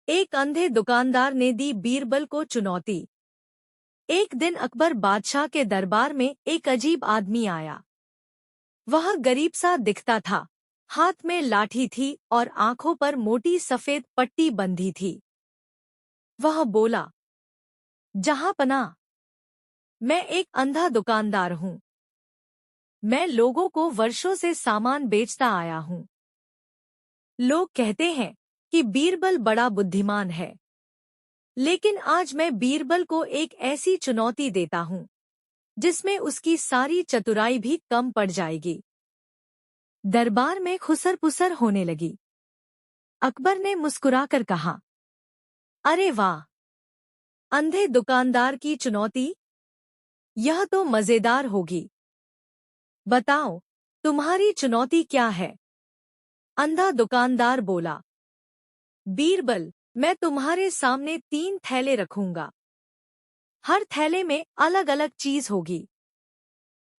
एक अंधे दुकानदार ने दी बीरबल को चुनौती। एक दिन अकबर बादशाह के दरबार में एक अजीब आदमी आया। वह गरीब सा दिखता था, हाथ में लाठी थी और आंखों पर मोटी सफेद पट्टी बंधी थी। वह बोला, जहांपनाह, मैं एक अंधा दुकानदार हूँ। मैं लोगों को वर्षों से सामान बेचता आया हूँ। लोग कहते हैं कि बीरबल बड़ा बुद्धिमान है, लेकिन आज मैं बीरबल को एक ऐसी चुनौती देता हूँ जिसमें उसकी सारी चतुराई भी कम पड़ जाएगी। दरबार में खुसर-पुसर होने लगी। अकबर ने मुस्कुराकर कहा, अरे वाह, अंधे दुकानदार की चुनौती, यह तो मजेदार होगी। बताओ, तुम्हारी चुनौती क्या है? अंधा दुकानदार बोला, बीरबल, मैं तुम्हारे सामने 3 थैले रखूंगा। हर थैले में अलग अलग चीज होगी।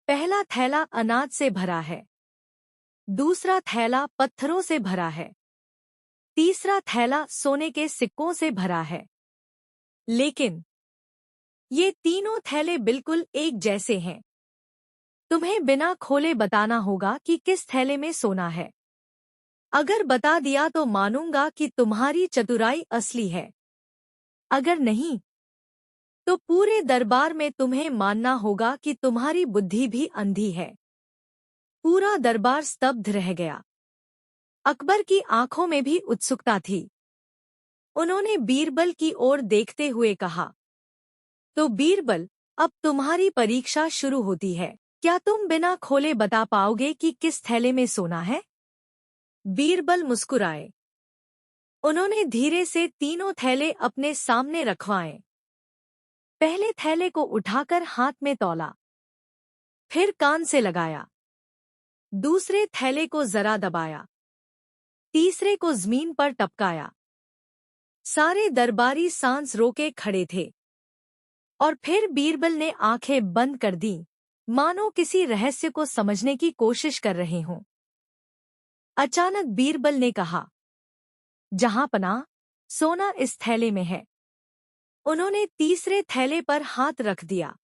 पहला थैला अनाज से भरा है, दूसरा थैला पत्थरों से भरा है, तीसरा थैला सोने के सिक्कों से भरा है। लेकिन ये तीनों थैले बिल्कुल एक जैसे हैं। तुम्हें बिना खोले बताना होगा कि किस थैले में सोना है। अगर बता दिया तो मानूंगा कि तुम्हारी चतुराई असली है। अगर नहीं, तो पूरे दरबार में तुम्हें मानना होगा कि तुम्हारी बुद्धि भी अंधी है। पूरा दरबार स्तब्ध रह गया। अकबर की आंखों में भी उत्सुकता थी। उन्होंने बीरबल की ओर देखते हुए कहा, तो बीरबल, अब तुम्हारी परीक्षा शुरू होती है। क्या तुम बिना खोले बता पाओगे कि किस थैले में सोना है? बीरबल मुस्कुराए। उन्होंने धीरे से तीनों थैले अपने सामने रखवाए। पहले थैले को उठाकर हाथ में तौला, फिर कान से लगाया, दूसरे थैले को जरा दबाया, तीसरे को जमीन पर टपकाया। सारे दरबारी सांस रोके खड़े थे। और फिर बीरबल ने आंखें बंद कर दी, मानो किसी रहस्य को समझने की कोशिश कर रहे हों। अचानक बीरबल ने कहा, जहांपनाह, सोना इस थैले में है। उन्होंने तीसरे थैले पर हाथ रख दिया।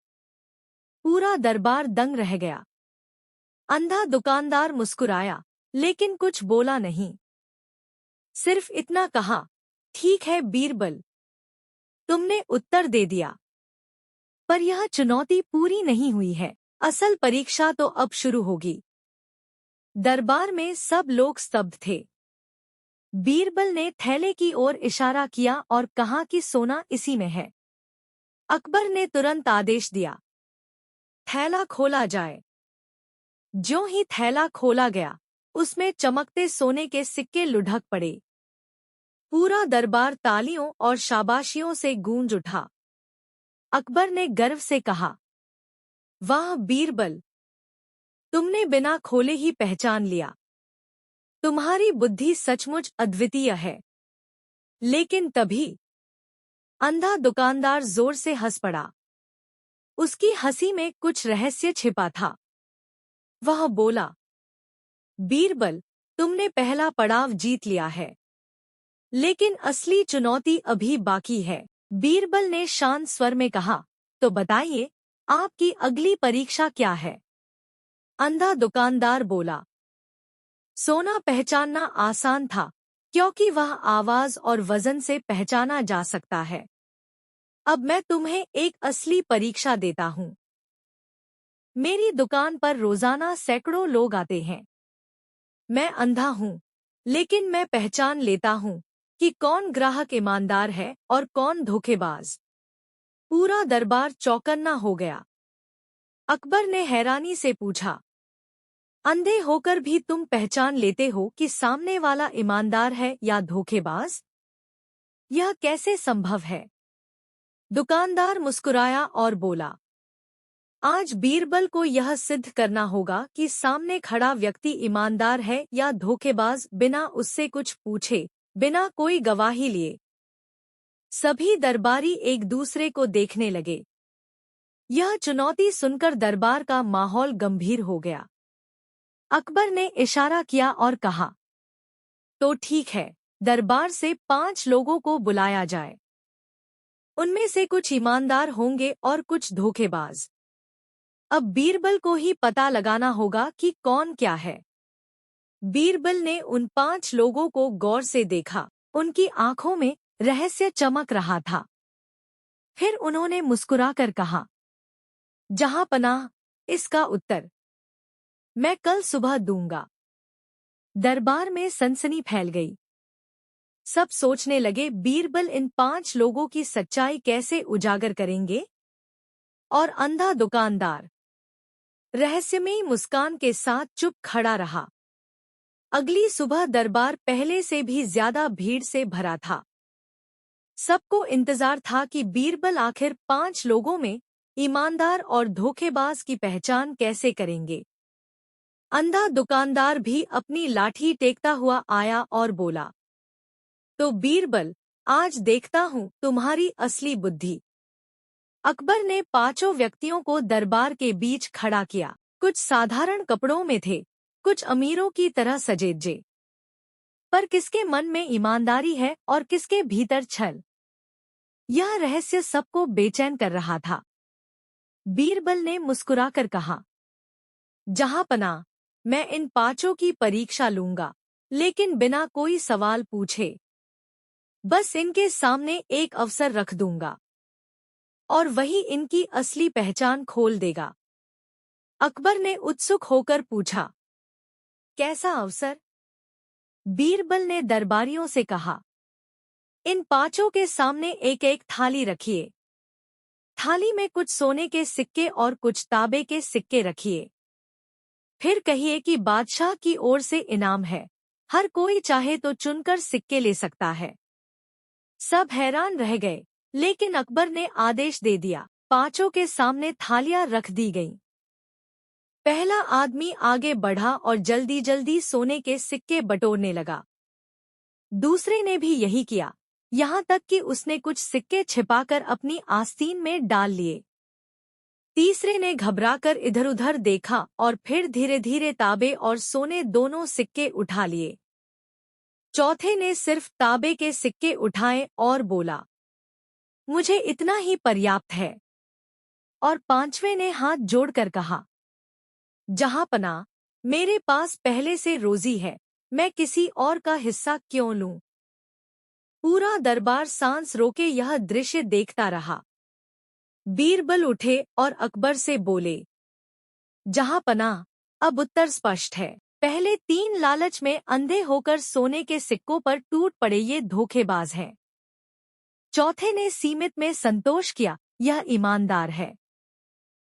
पूरा दरबार दंग रह गया। अंधा दुकानदार मुस्कुराया, लेकिन कुछ बोला नहीं। सिर्फ इतना कहा, ठीक है बीरबल, तुमने उत्तर दे दिया। पर यह चुनौती पूरी नहीं हुई है। असल परीक्षा तो अब शुरू होगी। दरबार में सब लोग स्तब्ध थे। बीरबल ने थैले की ओर इशारा किया और कहा कि सोना इसी में है। अकबर ने तुरंत आदेश दिया, थैला खोला जाए। ज्यों ही थैला खोला गया, उसमें चमकते सोने के सिक्के लुढ़क पड़े। पूरा दरबार तालियों और शाबाशियों से गूंज उठा। अकबर ने गर्व से कहा, वाह बीरबल, तुमने बिना खोले ही पहचान लिया। तुम्हारी बुद्धि सचमुच अद्वितीय है। लेकिन तभी अंधा दुकानदार जोर से हंस पड़ा। उसकी हंसी में कुछ रहस्य छिपा था। वह बोला, बीरबल, तुमने पहला पड़ाव जीत लिया है, लेकिन असली चुनौती अभी बाकी है। बीरबल ने शांत स्वर में कहा, तो बताइए, आपकी अगली परीक्षा क्या है? अंधा दुकानदार बोला, सोना पहचानना आसान था, क्योंकि वह आवाज और वजन से पहचाना जा सकता है। अब मैं तुम्हें एक असली परीक्षा देता हूँ। मेरी दुकान पर रोजाना सैकड़ों लोग आते हैं। मैं अंधा हूँ, लेकिन मैं पहचान लेता हूँ कि कौन ग्राहक ईमानदार है और कौन धोखेबाज। पूरा दरबार चौकन्ना हो गया। अकबर ने हैरानी से पूछा, अंधे होकर भी तुम पहचान लेते हो कि सामने वाला ईमानदार है या धोखेबाज? यह कैसे संभव है? दुकानदार मुस्कुराया और बोला, आज बीरबल को यह सिद्ध करना होगा कि सामने खड़ा व्यक्ति ईमानदार है या धोखेबाज, बिना उससे कुछ पूछे, बिना कोई गवाही लिए। सभी दरबारी एक दूसरे को देखने लगे। यह चुनौती सुनकर दरबार का माहौल गंभीर हो गया। अकबर ने इशारा किया और कहा, तो ठीक है, दरबार से 5 लोगों को बुलाया जाए। उनमें से कुछ ईमानदार होंगे और कुछ धोखेबाज। अब बीरबल को ही पता लगाना होगा कि कौन क्या है। बीरबल ने उन 5 लोगों को गौर से देखा। उनकी आंखों में रहस्य चमक रहा था। फिर उन्होंने मुस्कुराकर कहा, जहां पनाह, इसका उत्तर मैं कल सुबह दूंगा। दरबार में सनसनी फैल गई। सब सोचने लगे बीरबल इन 5 लोगों की सच्चाई कैसे उजागर करेंगे। और अंधा दुकानदार रहस्यमयी मुस्कान के साथ चुप खड़ा रहा। अगली सुबह दरबार पहले से भी ज्यादा भीड़ से भरा था। सबको इंतजार था कि बीरबल आखिर 5 लोगों में ईमानदार और धोखेबाज की पहचान कैसे करेंगे। अंधा दुकानदार भी अपनी लाठी टेकता हुआ आया और बोला, तो बीरबल, आज देखता हूँ तुम्हारी असली बुद्धि। अकबर ने 5 व्यक्तियों को दरबार के बीच खड़ा किया। कुछ साधारण कपड़ों में थे, कुछ अमीरों की तरह सजेजे। पर किसके मन में ईमानदारी है और किसके भीतर छल, यह रहस्य सबको बेचैन कर रहा था। बीरबल ने मुस्कुराकर कहा, जहां पनाह, मैं इन 5 की परीक्षा लूंगा, लेकिन बिना कोई सवाल पूछे। बस इनके सामने एक अवसर रख दूंगा और वही इनकी असली पहचान खोल देगा। अकबर ने उत्सुक होकर पूछा, कैसा अवसर? बीरबल ने दरबारियों से कहा, इन 5 के सामने एक एक थाली रखिए। थाली में कुछ सोने के सिक्के और कुछ तांबे के सिक्के रखिए। फिर कहिए कि बादशाह की ओर से इनाम है, हर कोई चाहे तो चुनकर सिक्के ले सकता है। सब हैरान रह गए, लेकिन अकबर ने आदेश दे दिया। 5 के सामने थालियां रख दी गईं। पहला आदमी आगे बढ़ा और जल्दी जल्दी सोने के सिक्के बटोरने लगा। दूसरे ने भी यही किया, यहाँ तक कि उसने कुछ सिक्के छिपाकर अपनी आस्तीन में डाल लिए। तीसरे ने घबराकर इधर-उधर देखा और फिर धीरे धीरे तांबे और सोने दोनों सिक्के उठा लिए। चौथे ने सिर्फ तांबे के सिक्के उठाए और बोला, मुझे इतना ही पर्याप्त है। और 5वें ने हाथ जोड़कर कहा, जहां पनाह, मेरे पास पहले से रोजी है, मैं किसी और का हिस्सा क्यों लूं। पूरा दरबार सांस रोके यह दृश्य देखता रहा। बीरबल उठे और अकबर से बोले, जहां पनाह, अब उत्तर स्पष्ट है। पहले 3 लालच में अंधे होकर सोने के सिक्कों पर टूट पड़े, ये धोखेबाज हैं। चौथे ने सीमित में संतोष किया, यह ईमानदार है।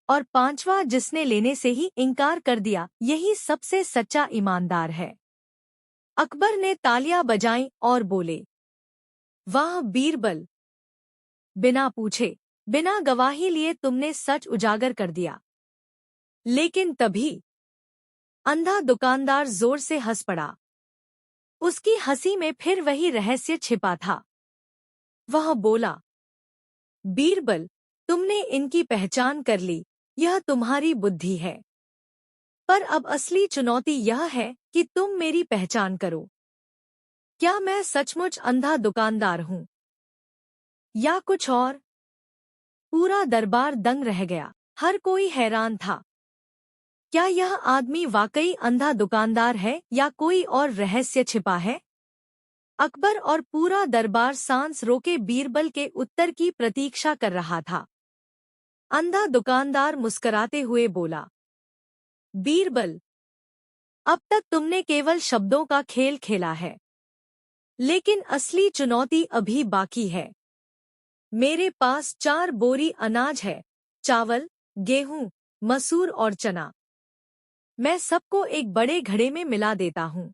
और 5वां, जिसने लेने से ही इनकार कर दिया, यही सबसे सच्चा ईमानदार है। अकबर ने तालियां बजाईं और बोले, वाह बीरबल, बिना पूछे, बिना गवाही लिए तुमने सच उजागर कर दिया। लेकिन तभी अंधा दुकानदार जोर से हंस पड़ा। उसकी हंसी में फिर वही रहस्य छिपा था। वह बोला, बीरबल, तुमने इनकी पहचान कर ली, यह तुम्हारी बुद्धि है। पर अब असली चुनौती यह है कि तुम मेरी पहचान करो। क्या मैं सचमुच अंधा दुकानदार हूँ या कुछ और? पूरा दरबार दंग रह गया। हर कोई हैरान था। क्या यह आदमी वाकई अंधा दुकानदार है या कोई और रहस्य छिपा है? अकबर और पूरा दरबार सांस रोके बीरबल के उत्तर की प्रतीक्षा कर रहा था। अंधा दुकानदार मुस्कुराते हुए बोला, बीरबल, अब तक तुमने केवल शब्दों का खेल खेला है, लेकिन असली चुनौती अभी बाकी है। मेरे पास 4 बोरी अनाज है, चावल, गेहूं, मसूर और चना। मैं सबको एक बड़े घड़े में मिला देता हूँ।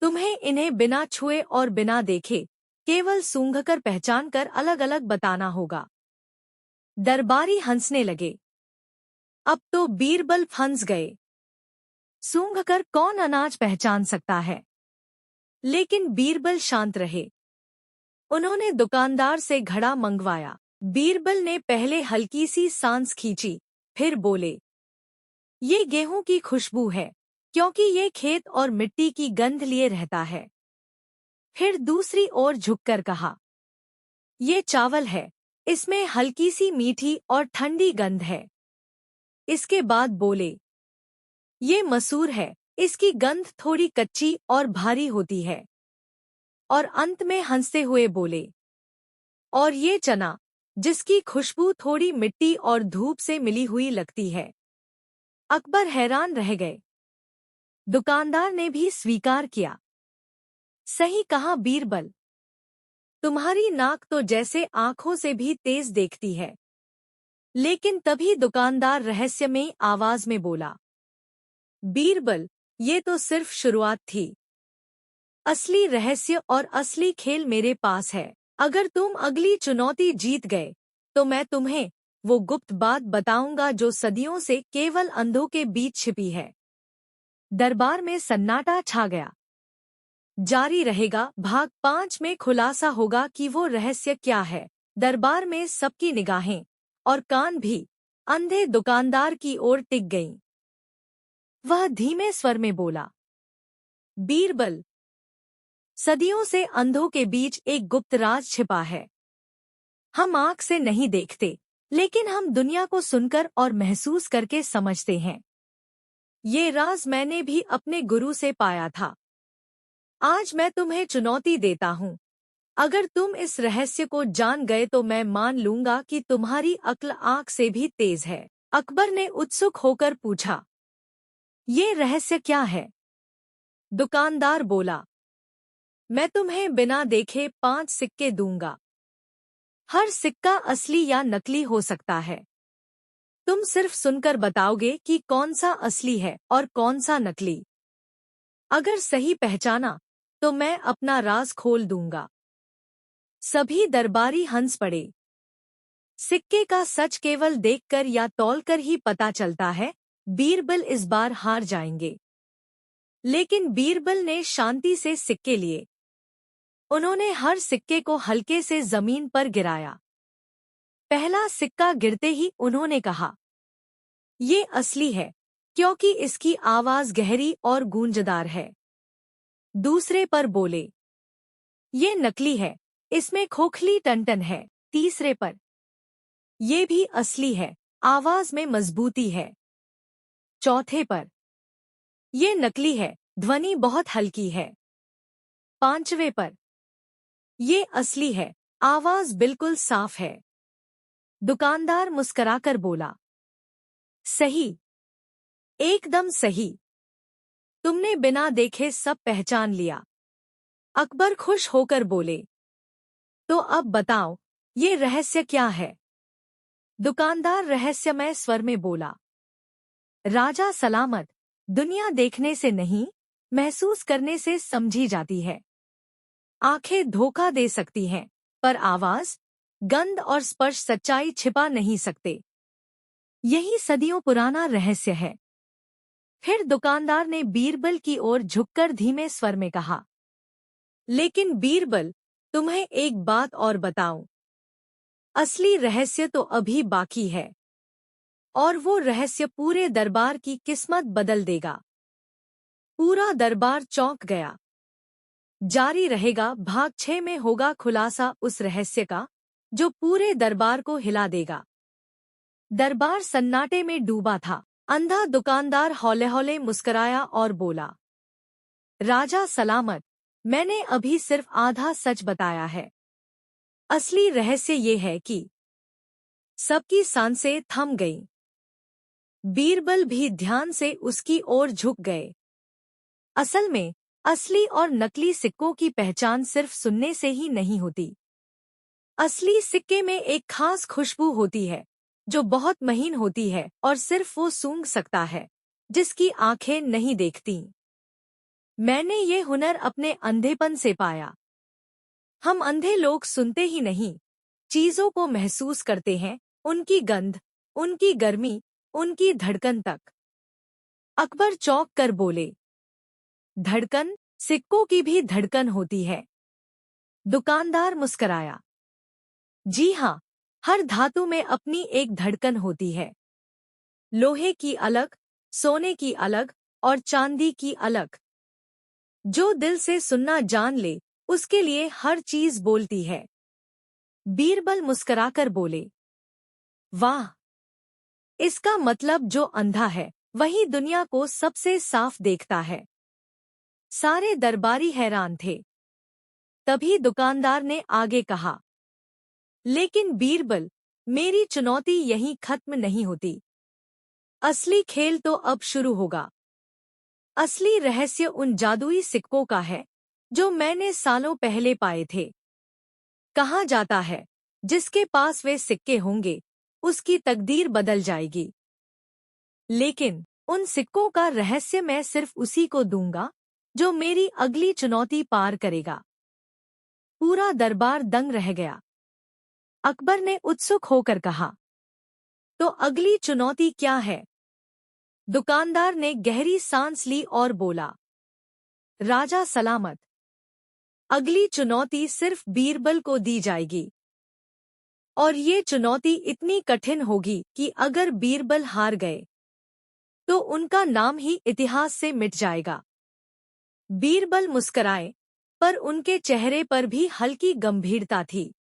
तुम्हें इन्हें बिना छुए और बिना देखे, केवल सूंघकर पहचान कर अलग अलग बताना होगा। दरबारी हंसने लगे। अब तो बीरबल फंस गए। सूंघकर कौन अनाज पहचान सकता है? लेकिन बीरबल शांत रहे। उन्होंने दुकानदार से घड़ा मंगवाया। बीरबल ने पहले हल्की सी सांस खींची, फिर बोले, ये गेहूं की खुशबू है, क्योंकि ये खेत और मिट्टी की गंध लिए रहता है। फिर दूसरी ओर झुककर कहा, ये चावल है, इसमें हल्की सी मीठी और ठंडी गंध है। इसके बाद बोले, ये मसूर है, इसकी गंध थोड़ी कच्ची और भारी होती है। और अंत में हंसते हुए बोले, और ये चना, जिसकी खुशबू थोड़ी मिट्टी और धूप से मिली हुई लगती है। अकबर हैरान रह गए। दुकानदार ने भी स्वीकार किया, सही कहा बीरबल, तुम्हारी नाक तो जैसे आंखों से भी तेज देखती है। लेकिन तभी दुकानदार रहस्यमयी आवाज में बोला, बीरबल, ये तो सिर्फ शुरुआत थी। असली रहस्य और असली खेल मेरे पास है। अगर तुम अगली चुनौती जीत गए तो मैं तुम्हें वो गुप्त बात बताऊंगा जो सदियों से केवल अंधों के बीच छिपी है। दरबार में सन्नाटा छा गया। जारी रहेगा। भाग 5 में खुलासा होगा कि वो रहस्य क्या है। दरबार में सबकी निगाहें और कान भी अंधे दुकानदार की ओर टिक गईं। वह धीमे स्वर में बोला, बीरबल, सदियों से अंधों के बीच एक गुप्त राज छिपा है। हम आँख से नहीं देखते, लेकिन हम दुनिया को सुनकर और महसूस करके समझते हैं। ये राज मैंने भी अपने गुरु से पाया था। आज मैं तुम्हें चुनौती देता हूँ। अगर तुम इस रहस्य को जान गए तो मैं मान लूंगा कि तुम्हारी अक्ल आँख से भी तेज है। अकबर ने उत्सुक होकर पूछा, ये रहस्य क्या है? दुकानदार बोला, मैं तुम्हें बिना देखे 5 सिक्के दूंगा। हर सिक्का असली या नकली हो सकता है। तुम सिर्फ सुनकर बताओगे कि कौन सा असली है और कौन सा नकली। अगर सही पहचाना तो मैं अपना राज खोल दूंगा। सभी दरबारी हंस पड़े। सिक्के का सच केवल देखकर या तौलकर ही पता चलता है। बीरबल इस बार हार जाएंगे। लेकिन बीरबल ने शांति से सिक्के लिए। उन्होंने हर सिक्के को हल्के से जमीन पर गिराया। पहला सिक्का गिरते ही उन्होंने कहा, ये असली है, क्योंकि इसकी आवाज गहरी और गूंजदार है। दूसरे पर बोले, ये नकली है, इसमें खोखली टनटन है। तीसरे पर, ये भी असली है, आवाज में मजबूती है। चौथे पर, ये नकली है, ध्वनि बहुत हल्की है। पांचवें पर, ये असली है, आवाज बिल्कुल साफ है। दुकानदार मुस्कुराकर बोला, सही, एकदम सही। तुमने बिना देखे सब पहचान लिया। अकबर खुश होकर बोले, तो अब बताओ, ये रहस्य क्या है? दुकानदार रहस्यमय स्वर में बोला, राजा सलामत, दुनिया देखने से नहीं, महसूस करने से समझी जाती है। आंखें धोखा दे सकती हैं, पर आवाज, गंध और स्पर्श सच्चाई छिपा नहीं सकते। यही सदियों पुराना रहस्य है। फिर दुकानदार ने बीरबल की ओर झुककर धीमे स्वर में कहा, लेकिन बीरबल, तुम्हें एक बात और बताऊं। असली रहस्य तो अभी बाकी है, और वो रहस्य पूरे दरबार की किस्मत बदल देगा। पूरा दरबार चौंक गया। जारी रहेगा। भाग 6 में होगा खुलासा उस रहस्य का जो पूरे दरबार को हिला देगा। दरबार सन्नाटे में डूबा था। अंधा दुकानदार हौले हौले मुस्कुराया और बोला, राजा सलामत, मैंने अभी सिर्फ आधा सच बताया है। असली रहस्य ये है कि सबकी सांसें थम गईं। बीरबल भी ध्यान से उसकी ओर झुक गए। असल में असली और नकली सिक्कों की पहचान सिर्फ सुनने से ही नहीं होती। असली सिक्के में एक खास खुशबू होती है जो बहुत महीन होती है और सिर्फ वो सूंघ सकता है जिसकी आंखें नहीं देखती। मैंने ये हुनर अपने अंधेपन से पाया। हम अंधे लोग सुनते ही नहीं, चीजों को महसूस करते हैं, उनकी गंध, उनकी गर्मी, उनकी धड़कन तक। अकबर चौंक कर बोले, धड़कन? सिक्कों की भी धड़कन होती है। दुकानदार मुस्कराया, जी हाँ, हर धातु में अपनी एक धड़कन होती है। लोहे की अलग, सोने की अलग और चांदी की अलग। जो दिल से सुनना जान ले उसके लिए हर चीज बोलती है। बीरबल मुस्कुराकर बोले, वाह, इसका मतलब जो अंधा है वही दुनिया को सबसे साफ देखता है। सारे दरबारी हैरान थे। तभी दुकानदार ने आगे कहा, लेकिन बीरबल, मेरी चुनौती यहीं खत्म नहीं होती। असली खेल तो अब शुरू होगा। असली रहस्य उन जादुई सिक्कों का है जो मैंने सालों पहले पाए थे। कहा जाता है, जिसके पास वे सिक्के होंगे उसकी तकदीर बदल जाएगी। लेकिन उन सिक्कों का रहस्य मैं सिर्फ उसी को दूंगा जो मेरी अगली चुनौती पार करेगा। पूरा दरबार दंग रह गया। अकबर ने उत्सुक होकर कहा, तो अगली चुनौती क्या है? दुकानदार ने गहरी सांस ली और बोला, राजा सलामत, अगली चुनौती सिर्फ बीरबल को दी जाएगी। और ये चुनौती इतनी कठिन होगी कि अगर बीरबल हार गए तो उनका नाम ही इतिहास से मिट जाएगा। बीरबल मुस्कराए, पर उनके चेहरे पर भी हल्की गंभीरता थी।